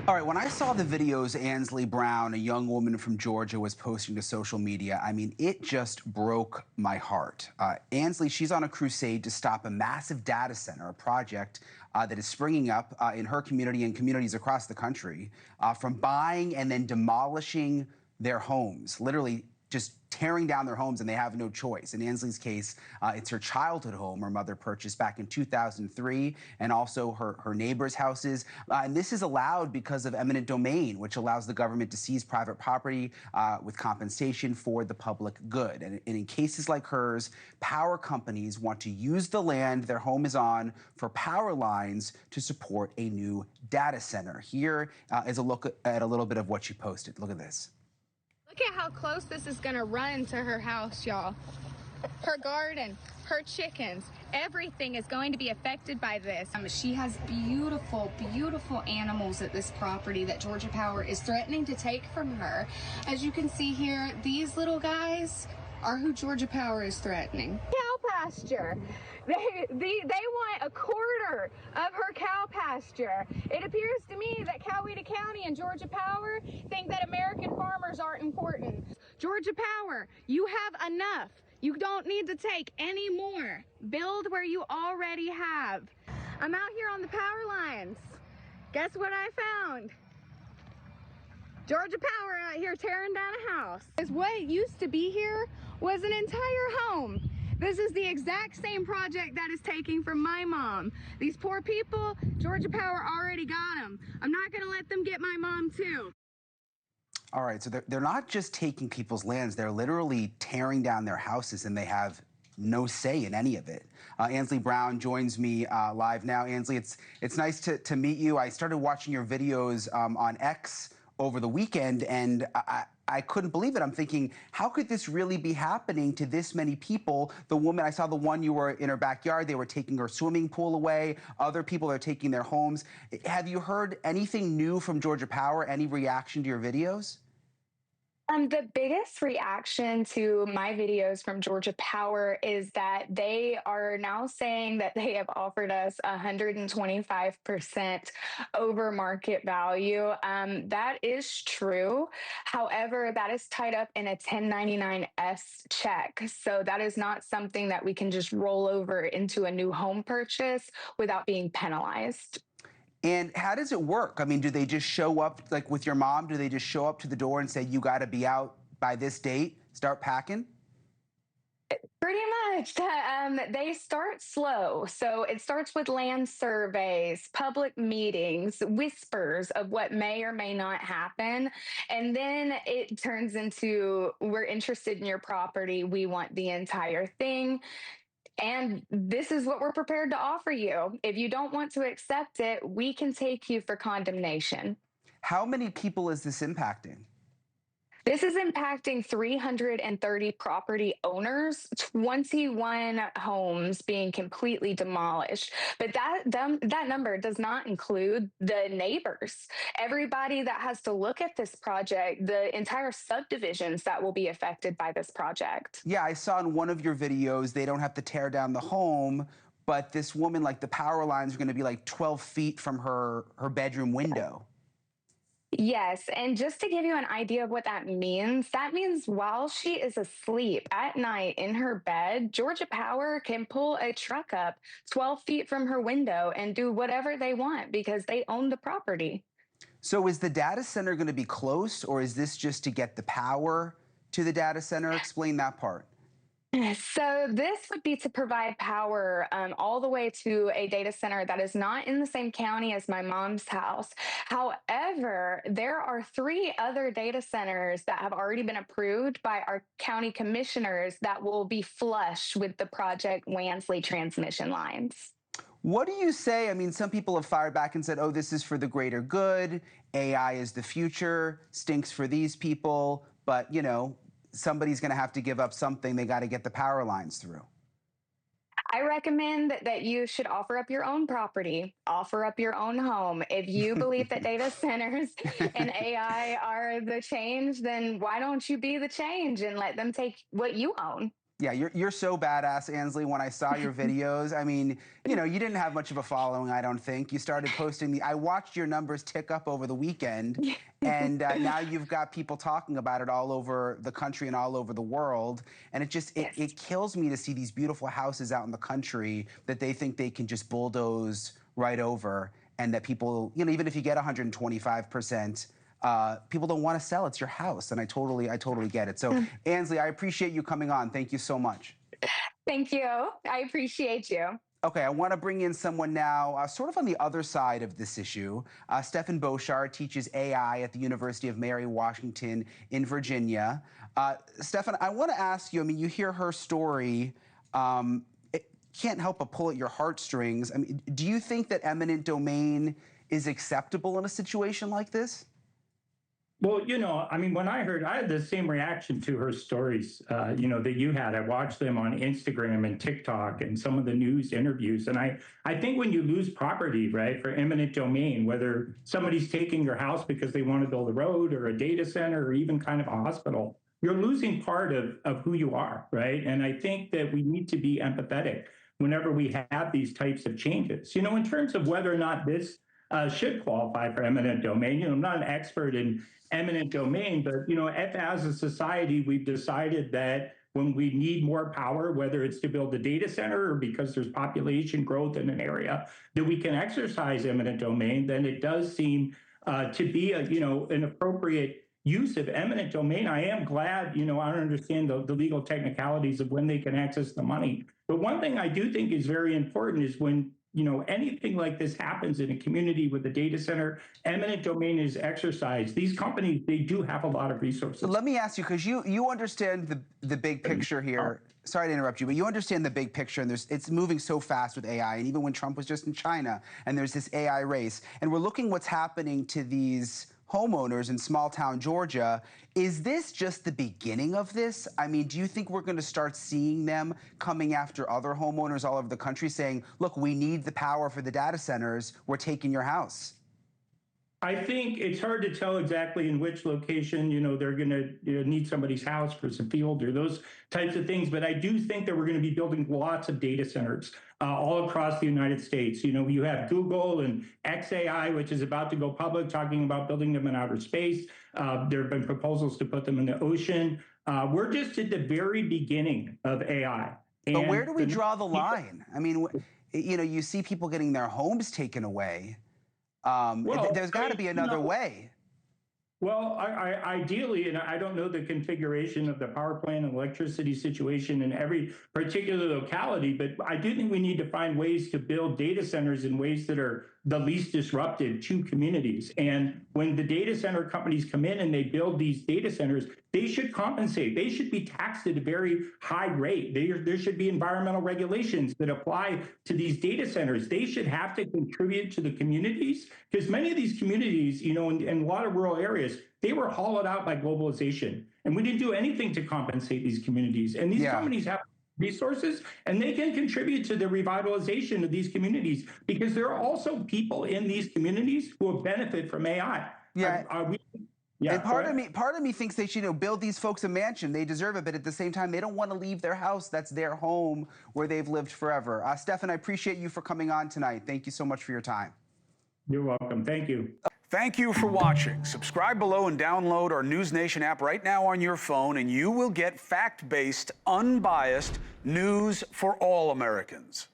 All right, when I saw the videos Ansley Brown, a young woman from Georgia, was posting to social media, I mean, it just broke my heart. Ansley, she's on a crusade to stop a massive data center, a project that is springing up in her community and communities across the country, from buying and then demolishing their homes, literally just tearing down their homes, and they have no choice. In Ansley's case, it's her childhood home her mother purchased back in 2003, and also her neighbors' houses. And this is allowed because of eminent domain, which allows the government to seize private property with compensation for the public good. And in cases like hers, power companies want to use the land their home is on for power lines to support a new data center. Here is a look at a little bit of what she posted. Look at this. Look at how close this is gonna run to her house, y'all. Her garden, her chickens, everything is going to be affected by this. She has beautiful, beautiful animals at this property that Georgia Power is threatening to take from her. As you can see here, these little guys are who Georgia Power is threatening. Cow pasture. They want a quarter of her cow pasture. It appears to me that Coweta County and Georgia Power think that American farmers aren't important. Georgia Power, you have enough. You don't need to take any more. Build where you already have. I'm out here on the power lines. Guess what I found? Georgia Power out here tearing down a house. What used to be here was an entire home. This is the exact same project that is taking from my mom. These poor people, Georgia Power already got them. I'm not gonna let them get my mom too. All right, so they're not just taking people's lands, they're literally tearing down their houses, and they have no say in any of it. Ansley Brown joins me live now. Ansley, it's nice to meet you. I started watching your videos on X over the weekend, and I couldn't believe it. I'm thinking, how could this really be happening to this many people? The woman, I saw the one, you were in her backyard, they were taking her swimming pool away. Other people are taking their homes. Have you heard anything new from Georgia Power? Any reaction to your videos? The biggest reaction to my videos from Georgia Power is that they are now saying that they have offered us 125% over market value. That is true. However, that is tied up in a 1099-S check. So that is not something that we can just roll over into a new home purchase without being penalized. And how does it work? I mean, do they just show up, like with your mom, do they just show up to the door and say, you got to be out by this date, start packing? Pretty much. They start slow. So it starts with land surveys, public meetings, whispers of what may or may not happen. And then it turns into, we're interested in your property. We want the entire thing. And this is what we're prepared to offer you. If you don't want to accept it, we can take you for condemnation. How many people is this impacting? This is impacting 330 property owners, 21 homes being completely demolished. But that number does not include the neighbors, everybody that has to look at this project, the entire subdivisions that will be affected by this project. Yeah, I saw in one of your videos, they don't have to tear down the home, but this woman, like the power lines are going to be like 12 feet from her bedroom window. Yes, and just to give you an idea of what that means while she is asleep at night in her bed, Georgia Power can pull a truck up 12 feet from her window and do whatever they want because they own the property. So is the data center going to be close, or is this just to get the power to the data center? Explain that part. So this would be to provide power all the way to a data center that is not in the same county as my mom's house. However, there are 3 other data centers that have already been approved by our county commissioners that will be flush with the Project Wansley transmission lines. What do you say? I mean, some people have fired back and said, oh, this is for the greater good. AI is the future, stinks for these people. But, you know, somebody's going to have to give up something. They got to get the power lines through. I recommend that you should offer up your own property, offer up your own home. If you believe that data centers and AI are the change, then why don't you be the change and let them take what you own? Yeah, you're so badass, Ansley. When I saw your videos, I mean, you know, you didn't have much of a following, I don't think. You started posting I watched your numbers tick up over the weekend, and now you've got people talking about it all over the country and all over the world. And it kills me to see these beautiful houses out in the country that they think they can just bulldoze right over, and that people, you know, even if you get 125%. People don't want to sell. It's your house, and I totally get it. So, Ansley, I appreciate you coming on. Thank you so much. Thank you. I appreciate you. Okay, I want to bring in someone now, sort of on the other side of this issue. Stefan Beauchard teaches AI at the University of Mary Washington in Virginia. Stefan, I want to ask you. I mean, you hear her story. It can't help but pull at your heartstrings. I mean, do you think that eminent domain is acceptable in a situation like this? Well, you know, I mean, when I had the same reaction to her stories, you know, that you had. I watched them on Instagram and TikTok and some of the news interviews. And I think when you lose property, right, for eminent domain, whether somebody's taking your house because they want to build a road or a data center or even kind of a hospital, you're losing part of who you are, right? And I think that we need to be empathetic whenever we have these types of changes. You know, in terms of whether or not this should qualify for eminent domain. You know, I'm not an expert in eminent domain, but, you know, as a society, we've decided that when we need more power, whether it's to build a data center or because there's population growth in an area, that we can exercise eminent domain, then it does seem to be you know, an appropriate use of eminent domain. I am glad, you know, I don't understand the legal technicalities of when they can access the money. But one thing I do think is very important is when, you know, anything like this happens in a community with a data center, eminent domain is exercised. These companies, they do have a lot of resources. So let me ask you, because you understand the big picture here. Sorry to interrupt you, but you understand the big picture, and it's moving so fast with AI. And even when Trump was just in China, and there's this AI race, and we're looking what's happening to these homeowners in small town Georgia. Is this just the beginning of this? I mean, do you think we're going to start seeing them coming after other homeowners all over the country saying, look, we need the power for the data centers, we're taking your house? I think it's hard to tell exactly in which location, you know, they're going to need somebody's house for some field or those types of things. But I do think that we're going to be building lots of data centers all across the United States. You know, you have Google and XAI, which is about to go public, talking about building them in outer space. There have been proposals to put them in the ocean. We're just at the very beginning of AI. But where do we draw the line? I mean, you know, you see people getting their homes taken away. There's got to be another way. Well, ideally, and I don't know the configuration of the power plant and electricity situation in every particular locality, but I do think we need to find ways to build data centers in ways that are the least disruptive to communities. And when the data center companies come in and they build these data centers, they should compensate. They should be taxed at a very high rate. There should be environmental regulations that apply to these data centers. They should have to contribute to the communities, because many of these communities, you know, in a lot of rural areas, they were hollowed out by globalization. And we didn't do anything to compensate these communities. And these companies have resources, and they can contribute to the revitalization of these communities, because there are also people in these communities who will benefit from AI. And part of me thinks they should, you know, build these folks a mansion. They deserve it, but at the same time, they don't want to leave their house. That's their home where they've lived forever. Stefan, I appreciate you for coming on tonight. Thank you so much for your time. You're welcome. Thank you. Thank you for watching. Subscribe below and download our NewsNation app right now on your phone, and you will get fact-based, unbiased news for all Americans.